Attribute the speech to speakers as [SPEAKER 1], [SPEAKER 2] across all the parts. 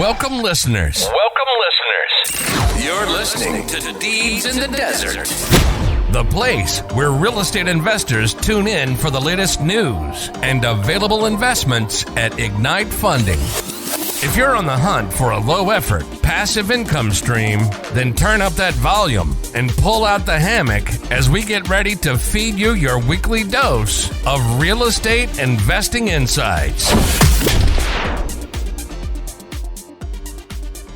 [SPEAKER 1] Welcome, listeners. You're listening to Deeds in the Desert, the place where real estate investors tune in for the latest news and available investments at Ignite Funding. If you're on the hunt for a low-effort, passive income stream, then turn up that volume and pull out the hammock as we get ready to feed you your weekly dose of real estate investing insights.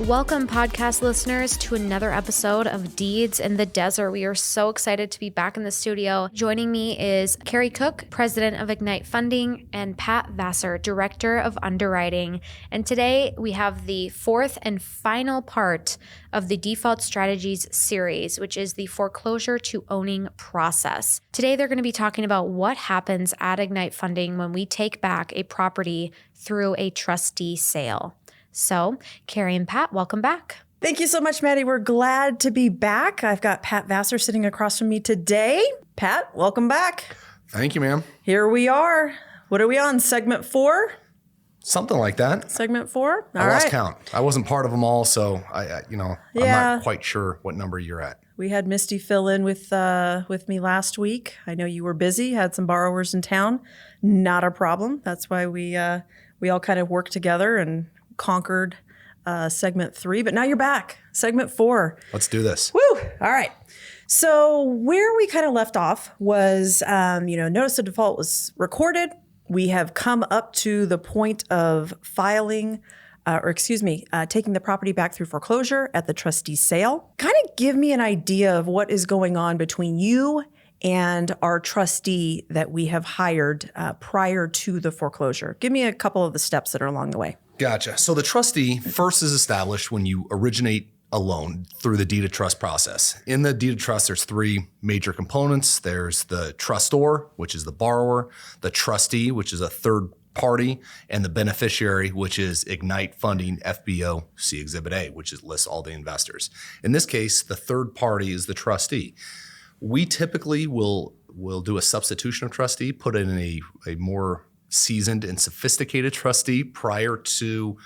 [SPEAKER 2] Welcome, podcast listeners, to another episode of Deeds in the Desert. We are so excited to be back in the studio. Joining me is Carrie Cook, president of Ignite Funding, and Pat Vassar, director of Underwriting. And today we have the fourth and final part of the Default Strategies series, which is the foreclosure to owning process. Today they're going to be talking about what happens at Ignite Funding when we take back a property through a trustee sale. So, Carrie and Pat, welcome back.
[SPEAKER 3] Thank you so much, Maddie. We're glad to be back. I've got Pat Vassar sitting across from me today. Pat, welcome back.
[SPEAKER 4] Thank you, ma'am.
[SPEAKER 3] Here we are. What are we on? Segment 4?
[SPEAKER 4] Something like that.
[SPEAKER 3] Segment 4?
[SPEAKER 4] I lost count. I wasn't part of them all, so I'm not quite sure what number you're at.
[SPEAKER 3] We had Misty fill in with me last week. I know you were busy, had some borrowers in town. Not a problem. That's why we all kind of worked together and conquered segment 3, but now you're back. Segment 4.
[SPEAKER 4] Let's do this.
[SPEAKER 3] Woo! All right. So where we kind of left off was, notice of default was recorded. We have come up to the point of taking the property back through foreclosure at the trustee sale. Kind of give me an idea of what is going on between you and our trustee that we have hired prior to the foreclosure. Give me a couple of the steps that are along the way.
[SPEAKER 4] Gotcha. So the trustee first is established when you originate a loan through the deed of trust process. In the deed of trust, there's 3 major components. There's the trustor, which is the borrower, the trustee, which is a third party, and the beneficiary, which is Ignite Funding FBO-C Exhibit A, which lists all the investors. In this case, the third party is the trustee. We typically will do a substitution of trustee, put in a more seasoned and sophisticated trustee prior to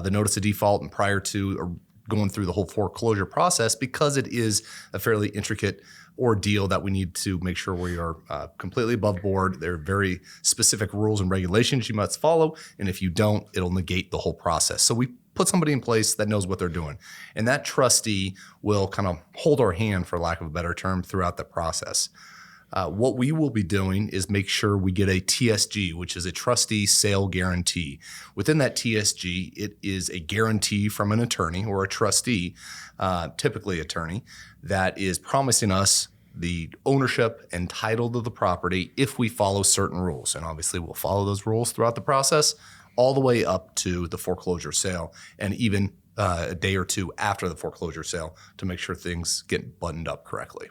[SPEAKER 4] the notice of default and prior to going through the whole foreclosure process, because it is a fairly intricate ordeal that we need to make sure we are completely above board. There are very specific rules and regulations you must follow, and if you don't, it'll negate the whole process. So we put somebody in place that knows what they're doing, and that trustee will kind of hold our hand, for lack of a better term, throughout the process. What we will be doing is make sure we get a TSG, which is a trustee sale guarantee. Within that TSG, it is a guarantee from an attorney or a trustee, typically attorney, that is promising us the ownership and title to the property if we follow certain rules. And obviously we'll follow those rules throughout the process, all the way up to the foreclosure sale, and even a day or 2 after the foreclosure sale to make sure things get buttoned up correctly.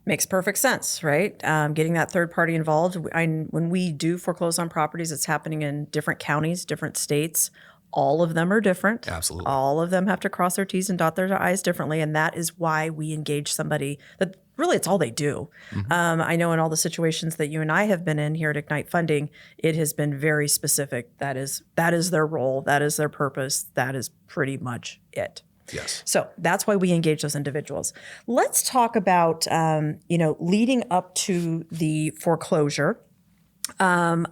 [SPEAKER 3] Makes perfect sense, right? Getting that third party involved. When we do foreclose on properties, it's happening in different counties, different states. All of them are different.
[SPEAKER 4] Absolutely.
[SPEAKER 3] All of them have to cross their T's and dot their I's differently. And that is why we engage somebody that really it's all they do. Mm-hmm. I know in all the situations that you and I have been in here at Ignite Funding, it has been very specific. That is their role. That is their purpose. That is pretty much it.
[SPEAKER 4] Yes.
[SPEAKER 3] So that's why we engage those individuals. Let's talk about, leading up to the foreclosure.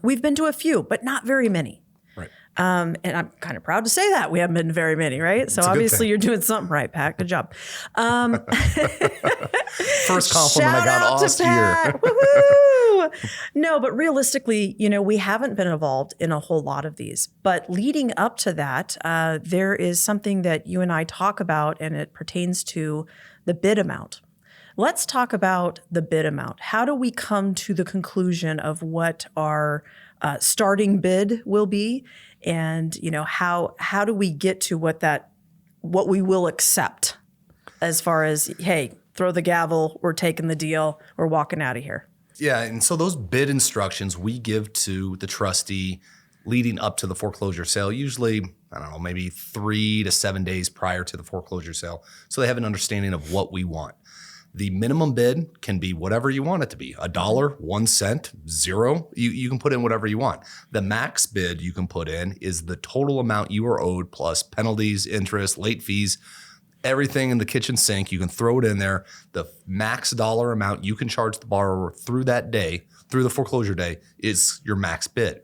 [SPEAKER 3] We've been to a few, but not very many.
[SPEAKER 4] Right.
[SPEAKER 3] And I'm kind of proud to say that we haven't been very many, right? So obviously you're doing something right, Pat. Good job.
[SPEAKER 4] First compliment I got all year.
[SPEAKER 3] Woohoo! No, but realistically, we haven't been involved in a whole lot of these. But leading up to that, there is something that you and I talk about, and it pertains to the bid amount. Let's talk about the bid amount. How do we come to the conclusion of what our starting bid will be? And, how do we get to what we will accept as far as, hey, throw the gavel, we're taking the deal, we're walking out of here?
[SPEAKER 4] Yeah, and so those bid instructions we give to the trustee leading up to the foreclosure sale, usually, maybe 3 to 7 days prior to the foreclosure sale, so they have an understanding of what we want. The minimum bid can be whatever you want it to be, $1, 1 cent, 0. You can put in whatever you want. The max bid you can put in is the total amount you are owed plus penalties, interest, late fees, everything in the kitchen sink. You can throw it in there. The max dollar amount you can charge the borrower through that day, through the foreclosure day, is your max bid.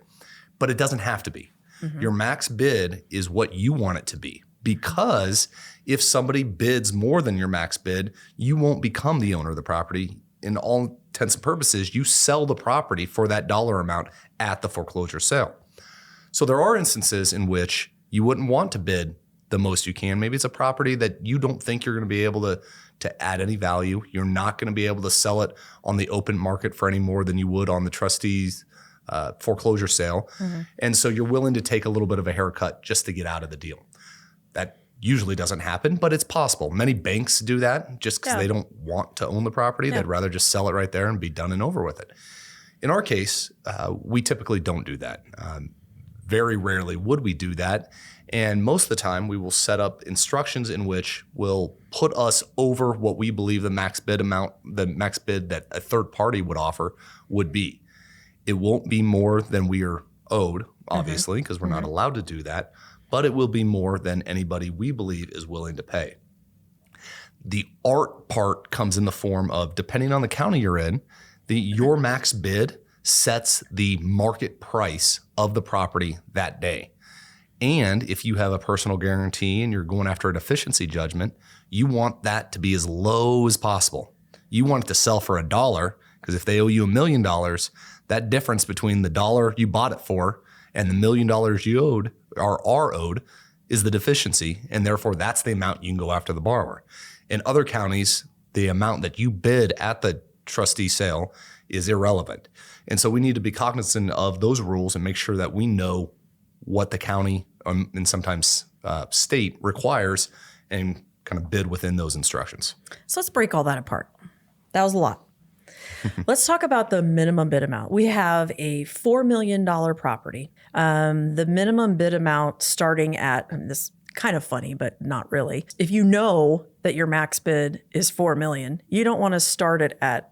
[SPEAKER 4] But it doesn't have to be. Your max bid is what you want it to be, because if somebody bids more than your max bid, you won't become the owner of the property. In all intents and purposes, you sell the property for that dollar amount at the foreclosure sale. So there are instances in which you wouldn't want to bid the most you can. Maybe it's a property that you don't think you're going to be able to add any value. You're not going to be able to sell it on the open market for any more than you would on the trustee's foreclosure sale. And so you're willing to take a little bit of a haircut just to get out of the deal. That usually doesn't happen, but it's possible. Many banks do that just because they don't want to own the property. They'd rather just sell it right there and be done and over with it. In our case, we typically don't do that. Very rarely would we do that. And most of the time, we will set up instructions in which will put us over what we believe the max bid that a third party would offer would be. It won't be more than we are owed, obviously, because we're not allowed to do that, but it will be more than anybody we believe is willing to pay. The art part comes in the form of, depending on the county you're in, your max bid sets the market price of the property that day. And if you have a personal guarantee and you're going after a deficiency judgment, you want that to be as low as possible. You want it to sell for $1, because if they owe you $1 million, that difference between the dollar you bought it for and the $1 million you owed or are owed is the deficiency, and therefore that's the amount you can go after the borrower. In other counties, the amount that you bid at the trustee sale is irrelevant. And so we need to be cognizant of those rules and make sure that we know what the county and sometimes state requires and kind of bid within those instructions.
[SPEAKER 3] So let's break all that apart. That was a lot. Let's talk about the minimum bid amount. We have a $4 million property. The minimum bid amount starting at, this kind of funny, but not really. If you know that your max bid is $4 million, you don't want to start it at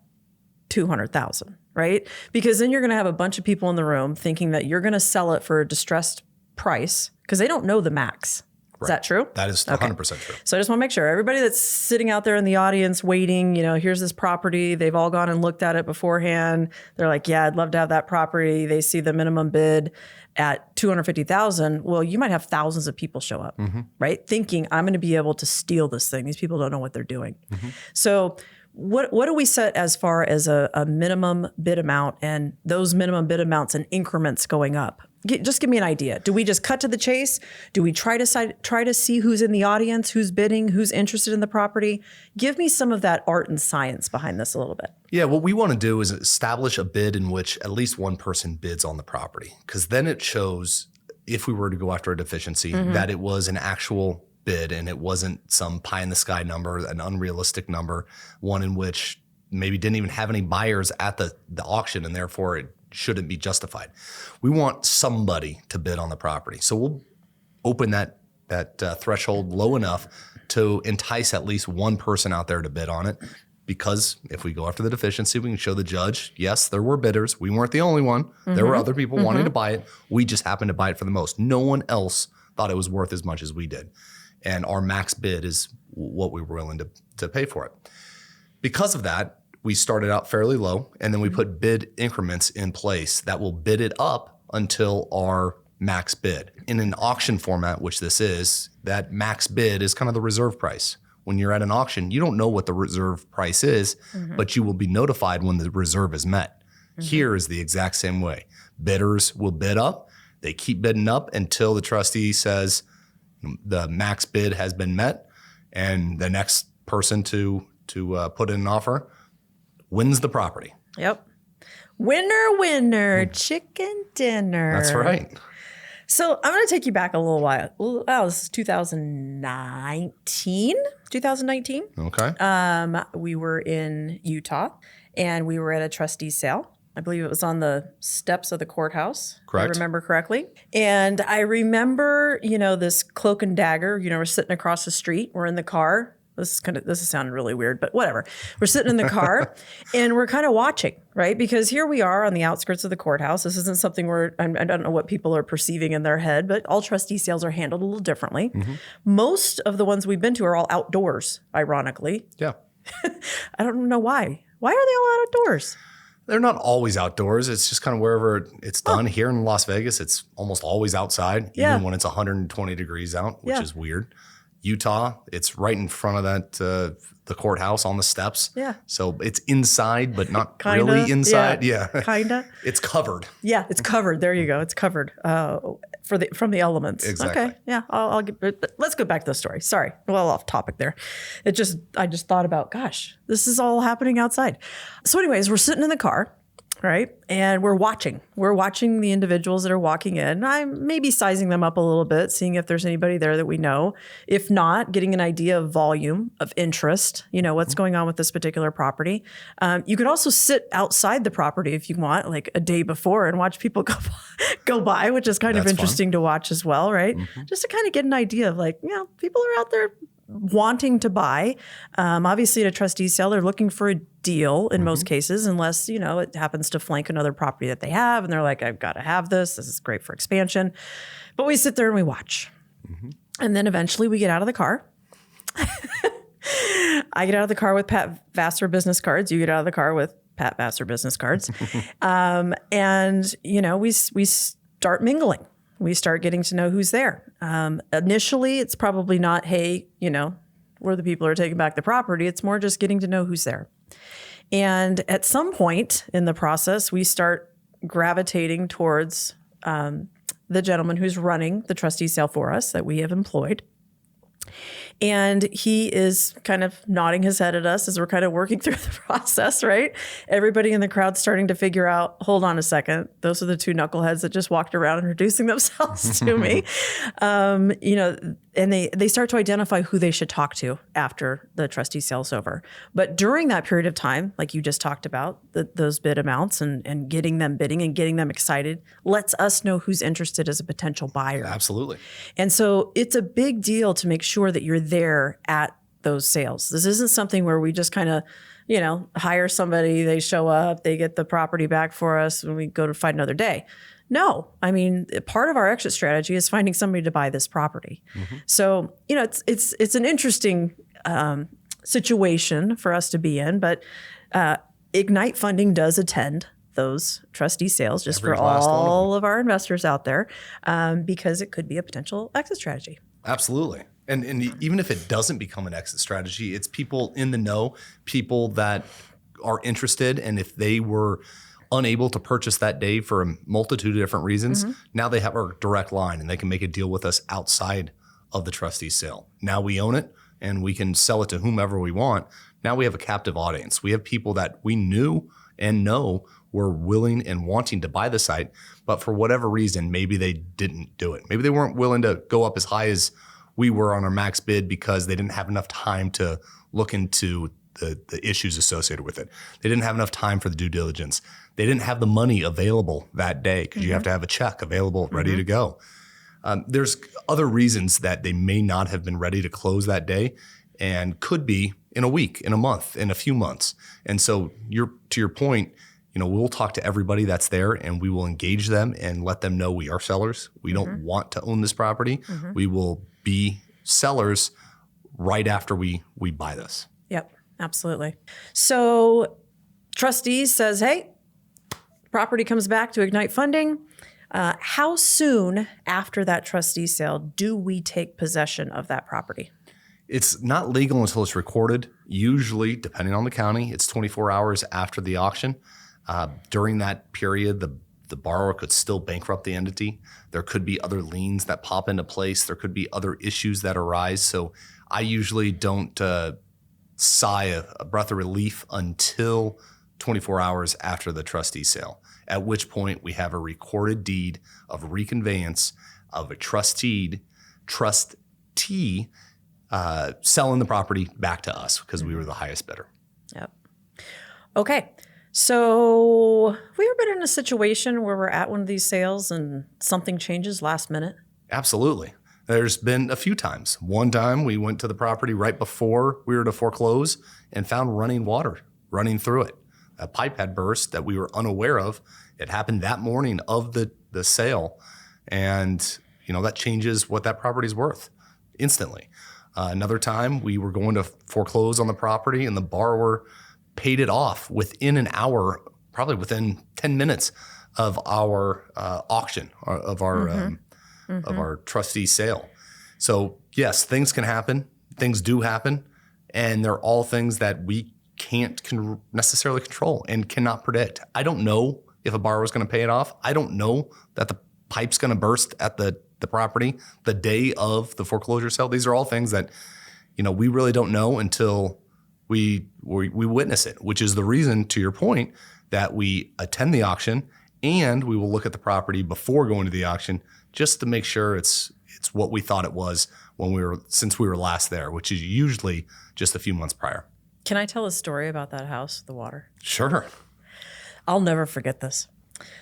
[SPEAKER 3] $200,000, right? Because then you're going to have a bunch of people in the room thinking that you're going to sell it for a distressed price because they don't know the max. Is that true?
[SPEAKER 4] That is 100% true.
[SPEAKER 3] So I just want to make sure everybody that's sitting out there in the audience waiting, here's this property. They've all gone and looked at it beforehand. They're like, yeah, I'd love to have that property. They see the minimum bid at $250,000. Well, you might have thousands of people show up, right? Thinking I'm going to be able to steal this thing. These people don't know what they're doing. So what do we set as far as a minimum bid amount and those minimum bid amounts and increments going up? Just give me an idea. Do we just cut to the chase? Do we try to see who's in the audience, who's bidding, who's interested in the property? Give me some of that art and science behind this a little bit.
[SPEAKER 4] Yeah, what we want to do is establish a bid in which at least one person bids on the property, because then it shows, if we were to go after a deficiency, that it was an actual bid and it wasn't some pie in the sky number, an unrealistic number, one in which maybe didn't even have any buyers at the auction and therefore it shouldn't be justified. We want somebody to bid on the property. So we'll open that threshold low enough to entice at least one person out there to bid on it, because if we go after the deficiency, we can show the judge, yes, there were bidders. We weren't the only one. There were other people wanting to buy it. We just happened to buy it for the most. No one else thought it was worth as much as we did. And our max bid is what we were willing to pay for it. Because of that, we started out fairly low, and then we put bid increments in place that will bid it up until our max bid. In an auction format, which this is, that max bid is kind of the reserve price. When you're at an auction, you don't know what the reserve price is, but you will be notified when the reserve is met. Here is the exact same way. Bidders will bid up. They keep bidding up until the trustee says the max bid has been met, and the next person to put in an offer wins the property.
[SPEAKER 3] Yep. Winner, chicken dinner.
[SPEAKER 4] That's right.
[SPEAKER 3] So I'm going to take you back a little while. Oh, this is 2019.
[SPEAKER 4] Okay.
[SPEAKER 3] We were in Utah, and we were at a trustee sale. I believe it was on the steps of the courthouse.
[SPEAKER 4] Correct.
[SPEAKER 3] If I remember correctly. And I remember, this cloak and dagger, we're sitting across the street. We're in the car. This is sounding really weird, but whatever. We're sitting in the car and we're kind of watching, right? Because here we are on the outskirts of the courthouse. This isn't something I don't know what people are perceiving in their head, but all trustee sales are handled a little differently. Most of the ones we've been to are all outdoors, ironically.
[SPEAKER 4] Yeah.
[SPEAKER 3] I don't know why. Why are they all outdoors?
[SPEAKER 4] They're not always outdoors. It's just kind of wherever it's done. Here in Las Vegas, it's almost always outside, even when it's 120 degrees out, which is weird. Utah, it's right in front of that the courthouse on the steps.
[SPEAKER 3] Yeah.
[SPEAKER 4] So it's inside, but not
[SPEAKER 3] Kinda,
[SPEAKER 4] really inside. Yeah.
[SPEAKER 3] Kinda.
[SPEAKER 4] It's covered.
[SPEAKER 3] Yeah, it's covered. There you go. It's covered from the elements.
[SPEAKER 4] Exactly.
[SPEAKER 3] Okay. Yeah. But let's go back to the story. Sorry. Well, off topic there. I just thought about, gosh, this is all happening outside. So, anyways, we're sitting in the car. Right. And we're watching the individuals that are walking in. I'm maybe sizing them up a little bit, seeing if there's anybody there that we know. If not, getting an idea of volume, of interest, what's going on with this particular property. You could also sit outside the property if you want, like a day before, and watch people go by, which is kind of interesting to watch as well. Right. Just to kind of get an idea of people are out there wanting to buy. Obviously, at a trustee sale, they're looking for a deal in most cases, unless, it happens to flank another property that they have. And they're like, I've got to have this. This is great for expansion. But we sit there and we watch. And then eventually we get out of the car. I get out of the car with Pat Vassar business cards. You get out of the car with Pat Vassar business cards. And, we start mingling. We start getting to know who's there. Initially, it's probably not, hey, we're the people who are taking back the property. It's more just getting to know who's there. And at some point in the process, we start gravitating towards the gentleman who's running the trustee sale for us that we have employed. And he is kind of nodding his head at us as we're kind of working through the process, right? Everybody in the crowd's starting to figure out, hold on a second. Those are the two knuckleheads that just walked around introducing themselves to me. And they start to identify who they should talk to after the trustee sale's over. But during that period of time, like you just talked about, those bid amounts and getting them bidding and getting them excited lets us know who's interested as a potential buyer.
[SPEAKER 4] Absolutely.
[SPEAKER 3] And so it's a big deal to make sure that you're there at those sales. This isn't something where we just kind of, hire somebody, they show up, they get the property back for us, and we go to find another day. No, I mean, part of our exit strategy is finding somebody to buy this property. So, it's an interesting situation for us to be in, but Ignite Funding does attend those trustee sales just for all of our investors out there because it could be a potential exit strategy.
[SPEAKER 4] Absolutely. And even if it doesn't become an exit strategy, it's people in the know, people that are interested. And if they were unable to purchase that day for a multitude of different reasons, now they have our direct line and they can make a deal with us outside of the trustee sale. Now we own it and we can sell it to whomever we want. Now we have a captive audience. We have people that we knew and know were willing and wanting to buy the site, but for whatever reason, maybe they didn't do it. Maybe they weren't willing to go up as high as we were on our max bid because they didn't have enough time to look into the issues associated with it. They didn't have enough time for the due diligence. They didn't have the money available that day because you have to have a check available, ready to go. There's other reasons that they may not have been ready to close that day and could be in a week, in a month, in a few months. And so to your point, we'll talk to everybody that's there and we will engage them and let them know we are sellers. We don't want to own this property. We will be sellers right after we buy this.
[SPEAKER 3] Yep, absolutely. So trustees says, hey, property comes back to Ignite Funding. How soon after that trustee sale do we take possession of that property?
[SPEAKER 4] It's not legal until it's recorded. Usually, depending on the county, it's 24 hours after the auction. During that period, the borrower could still bankrupt the entity. There could be other liens that pop into place. There could be other issues that arise. So I usually don't sigh a breath of relief until 24 hours after the trustee sale, at which point we have a recorded deed of reconveyance of a trustee selling the property back to us because we were the highest bidder.
[SPEAKER 3] Yep. Okay. So have we ever been in a situation where we're at one of these sales and something changes last minute?
[SPEAKER 4] Absolutely. There's been a few times. One time we went to the property right before we were to foreclose and found running water running through it. A pipe had burst that we were unaware of. It happened that morning of the sale. And, that changes what that property's worth instantly. Another time we were going to foreclose on the property and the borrower paid it off within an hour, probably within 10 minutes of our auction, of our trustee sale. So yes, things can happen. Things do happen. And they're all things that we can't necessarily control and cannot predict. I don't know if a borrower is going to pay it off. I don't know that the pipe's going to burst at the property the day of the foreclosure sale. These are all things that, we really don't know until we witness it, which is the reason, to your point, that we attend the auction and we will look at the property before going to the auction just to make sure it's what we thought it was since we were last there, which is usually just a few months prior.
[SPEAKER 3] Can I tell a story about that house, the water?
[SPEAKER 4] Sure.
[SPEAKER 3] I'll never forget this.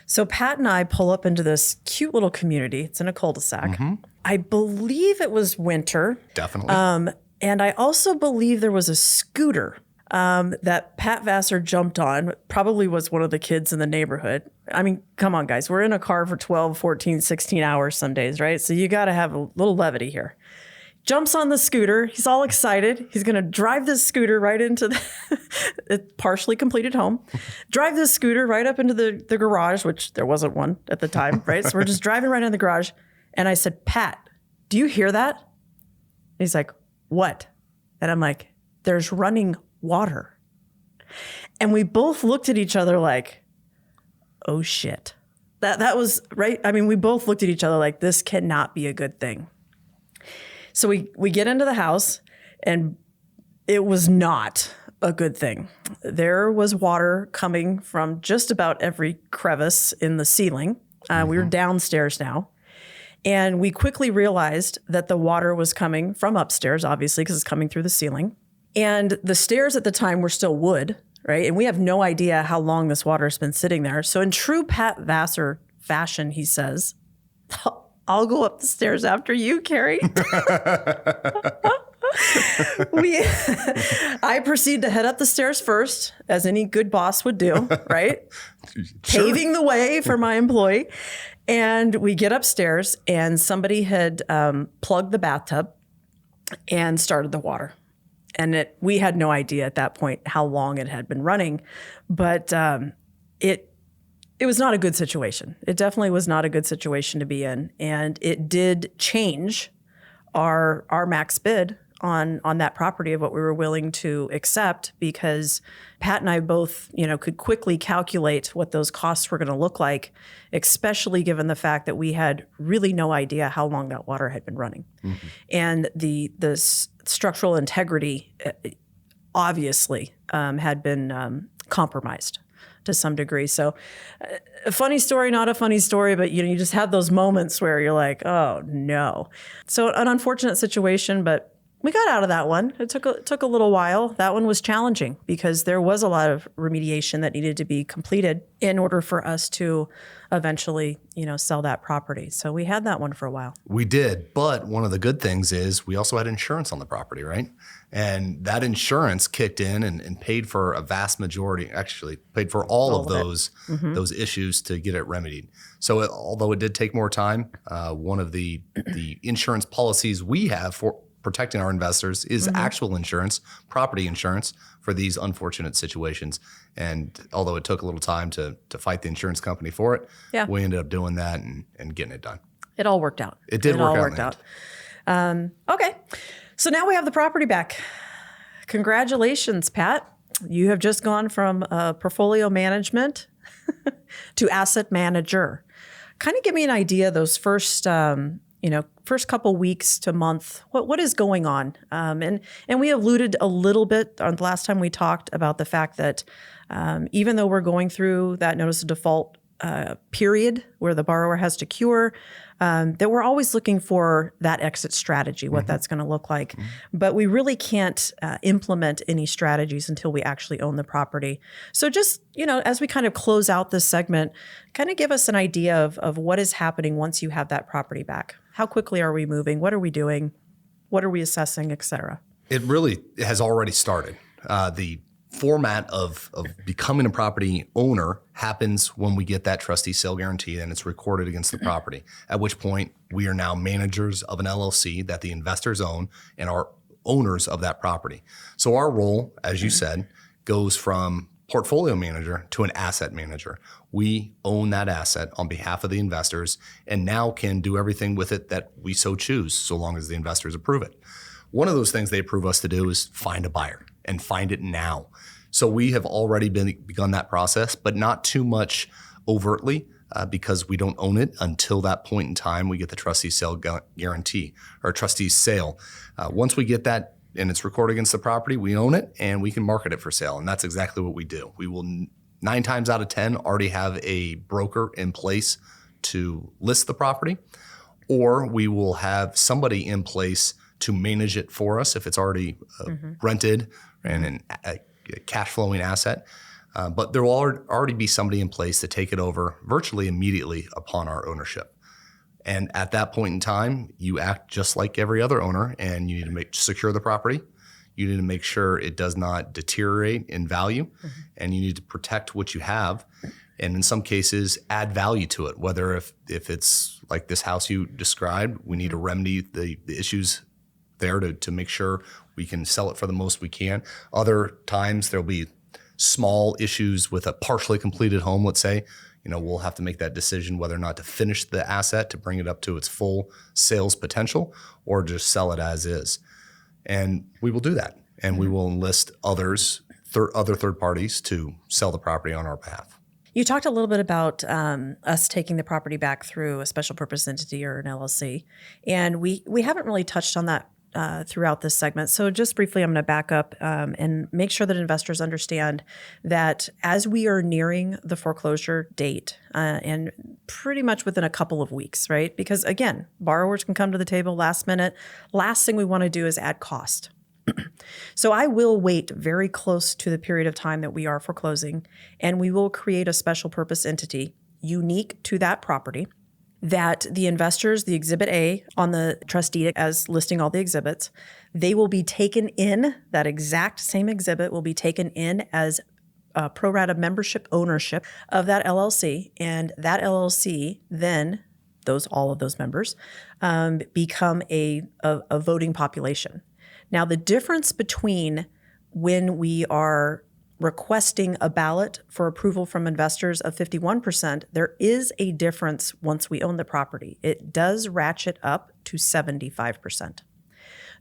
[SPEAKER 3] So Pat and I pull up into this cute little community. It's in a cul-de-sac. I believe it was winter.
[SPEAKER 4] Definitely.
[SPEAKER 3] And I also believe there was a scooter that Pat Vassar jumped on. Probably was one of the kids in the neighborhood. I mean, come on, guys. We're in a car for 12, 14, 16 hours some days, right? So you got to have a little levity here. Jumps on the scooter. He's all excited. He's going to drive this scooter right into the partially completed home. Drive this scooter right up into the garage, which there wasn't one at the time, right? So we're just driving right in the garage. And I said, Pat, do you hear that? And he's like, what? And I'm like, there's running water. And we both looked at each other like, oh shit. That was right. I mean, we both looked at each other like, this cannot be a good thing. So we get into the house and it was not a good thing. There was water coming from just about every crevice in the ceiling. We were downstairs now. And we quickly realized that the water was coming from upstairs, obviously, because it's coming through the ceiling. And the stairs at the time were still wood, right? And we have no idea how long this water has been sitting there. So in true Pat Vassar fashion, he says, I'll go up the stairs after you, Carrie. I proceed to head up the stairs first, as any good boss would do, right? Sure. Paving the way for my employee. And we get upstairs and somebody had plugged the bathtub and started the water. And we had no idea at that point how long it had been running, but it was not a good situation. It definitely was not a good situation to be in. And it did change our max bid on that property of what we were willing to accept, because Pat and I both, could quickly calculate what those costs were going to look like, especially given the fact that we had really no idea how long that water had been running. And the structural integrity obviously had been compromised to some degree. So a funny story, not a funny story, but you just have those moments where you're like, oh no. So an unfortunate situation, but we got out of that one. It took a little while. That one was challenging because there was a lot of remediation that needed to be completed in order for us to eventually, sell that property. So we had that one for a while. We did, but one of the good things is we also had insurance on the property, right? And that insurance kicked in and paid for a vast majority, actually paid for all of those issues to get it remedied. So although it did take more time, one of the insurance policies we have for protecting our investors is actual insurance, property insurance for these unfortunate situations. And although it took a little time to fight the insurance company for it, we ended up doing that and getting it done. It all worked out. It did work out. Okay. So now we have the property back. Congratulations, Pat. You have just gone from portfolio management to asset manager. Kind of give me an idea, those first couple weeks to month, what is going on? And we alluded a little bit on the last time we talked about the fact that even though we're going through that notice of default period where the borrower has to cure, that we're always looking for that exit strategy, what that's going to look like. But we really can't implement any strategies until we actually own the property. So just, as we kind of close out this segment, kind of give us an idea of what is happening once you have that property back. How quickly are we moving? What are we doing? What are we assessing, et cetera?
[SPEAKER 4] It really has already started. The format of becoming a property owner happens when we get that trustee sale guarantee and it's recorded against the property, at which point we are now managers of an LLC that the investors own and are owners of that property. So our role, as you said, goes from portfolio manager to an asset manager. We own that asset on behalf of the investors and now can do everything with it that we so choose, so long as the investors approve it. One of those things they approve us to do is find a buyer and find it now. So we have already begun that process, but not too much overtly because we don't own it until that point in time we get the trustee sale guarantee or trustee sale. Once we get that and it's recorded against the property, we own it and we can market it for sale. And that's exactly what we do. We will 9 times out of 10 already have a broker in place to list the property, or we will have somebody in place to manage it for us if it's already rented and a cash flowing asset. But there will already be somebody in place to take it over virtually immediately upon our ownership. And at that point in time, you act just like every other owner and you need to secure the property. You need to make sure it does not deteriorate in value and you need to protect what you have. And in some cases, add value to it, whether if it's like this house you described, we need to remedy the issues there to make sure we can sell it for the most we can. Other times there'll be small issues with a partially completed home, let's say. We'll have to make that decision whether or not to finish the asset to bring it up to its full sales potential or just sell it as is. And we will do that. And we will enlist other third parties to sell the property on our behalf.
[SPEAKER 3] You talked a little bit about us taking the property back through a special purpose entity or an LLC. And we haven't really touched on that throughout this segment. So just briefly, I'm going to back up and make sure that investors understand that as we are nearing the foreclosure date and pretty much within a couple of weeks, right? Because again, borrowers can come to the table last minute. Last thing we want to do is add cost. So I will wait very close to the period of time that we are foreclosing, and we will create a special purpose entity unique to that property that the investors, the Exhibit A on the trustee as listing all the exhibits, they will be taken in, that exact same exhibit will be taken in as pro rata membership ownership of that LLC, and that LLC then, all of those members, become a voting population. Now, the difference between when we are requesting a ballot for approval from investors of 51%, there is a difference once we own the property. It does ratchet up to 75%.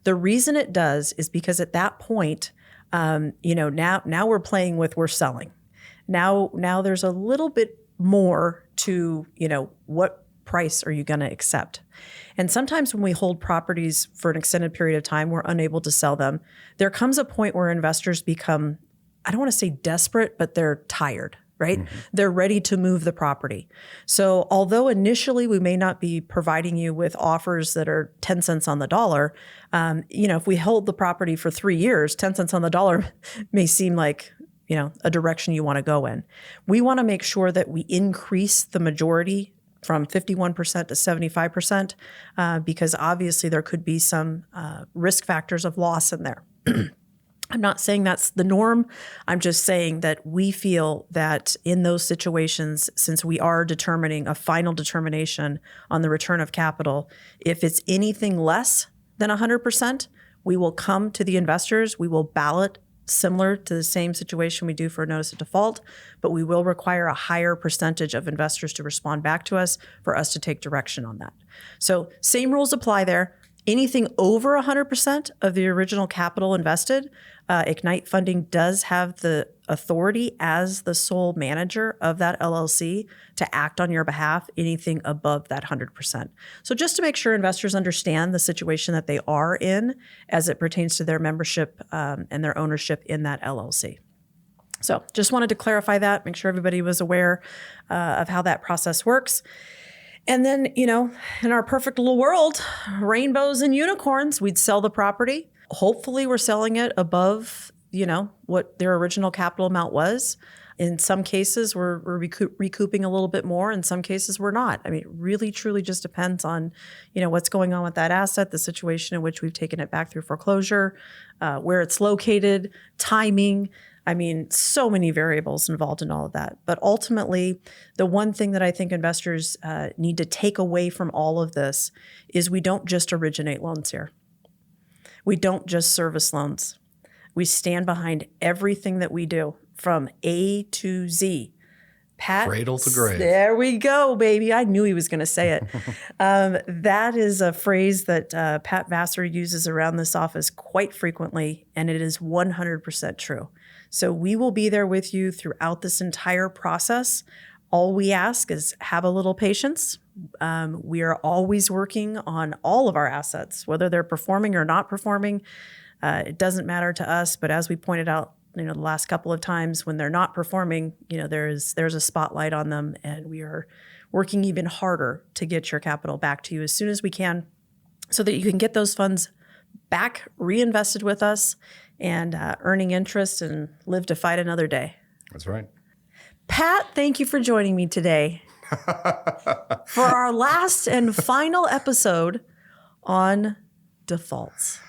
[SPEAKER 3] The reason it does is because at that point, now we're playing with, we're selling. Now there's a little bit more to, what price are you going to accept? And sometimes when we hold properties for an extended period of time, we're unable to sell them. There comes a point where investors become, I don't want to say desperate, but they're tired, right? They're ready to move the property. So although initially we may not be providing you with offers that are 10 cents on the dollar, if we hold the property for 3 years, 10 cents on the dollar may seem like, a direction you want to go in. We want to make sure that we increase the majority from 51% to 75%, because obviously there could be some risk factors of loss in there. I'm not saying that's the norm. I'm just saying that we feel that in those situations, since we are determining a final determination on the return of capital, if it's anything less than 100%, we will come to the investors, we will ballot similar to the same situation we do for a notice of default, but we will require a higher percentage of investors to respond back to us for us to take direction on that. So same rules apply there. Anything over 100% of the original capital invested, Ignite Funding does have the authority as the sole manager of that LLC to act on your behalf, anything above that 100%. So just to make sure investors understand the situation that they are in as it pertains to their membership and their ownership in that LLC. So just wanted to clarify that, make sure everybody was aware of how that process works. And then, in our perfect little world, rainbows and unicorns, we'd sell the property. Hopefully we're selling it above, what their original capital amount was. In some cases, we're recouping a little bit more. In some cases, we're not. I mean, it really, truly just depends on, what's going on with that asset, the situation in which we've taken it back through foreclosure, where it's located, timing. I mean, so many variables involved in all of that. But ultimately, the one thing that I think investors need to take away from all of this is we don't just originate loans here. We don't just service loans. We stand behind everything that we do from A to Z. Pat,
[SPEAKER 4] cradle to grave.
[SPEAKER 3] There we go, baby. I knew he was going to say it. That is a phrase that Pat Vassar uses around this office quite frequently, and it is 100% true. So we will be there with you throughout this entire process. All we ask is have a little patience. We are always working on all of our assets, whether they're performing or not performing. It doesn't matter to us, but as we pointed out, the last couple of times when they're not performing, there's a spotlight on them, and we are working even harder to get your capital back to you as soon as we can so that you can get those funds back reinvested with us and earning interest and live to fight another day.
[SPEAKER 4] That's right.
[SPEAKER 3] Pat, thank you for joining me today for our last and final episode on defaults.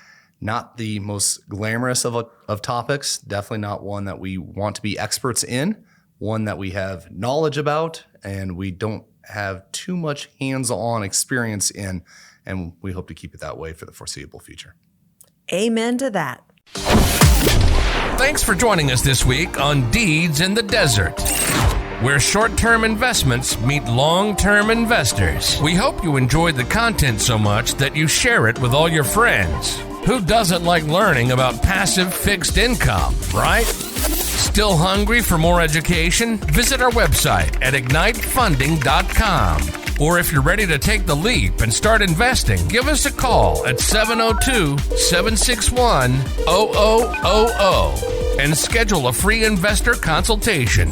[SPEAKER 4] Not the most glamorous of topics, definitely not one that we want to be experts in, one that we have knowledge about, and we don't have too much hands-on experience in, and we hope to keep it that way for the foreseeable future.
[SPEAKER 3] Amen to that.
[SPEAKER 1] Thanks for joining us this week on Deeds in the Desert, where short-term investments meet long-term investors. We hope you enjoyed the content so much that you share it with all your friends. Who doesn't like learning about passive fixed income, right? Still hungry for more education? Visit our website at ignitefunding.com. Or if you're ready to take the leap and start investing, give us a call at 702-761-0000 and schedule a free investor consultation.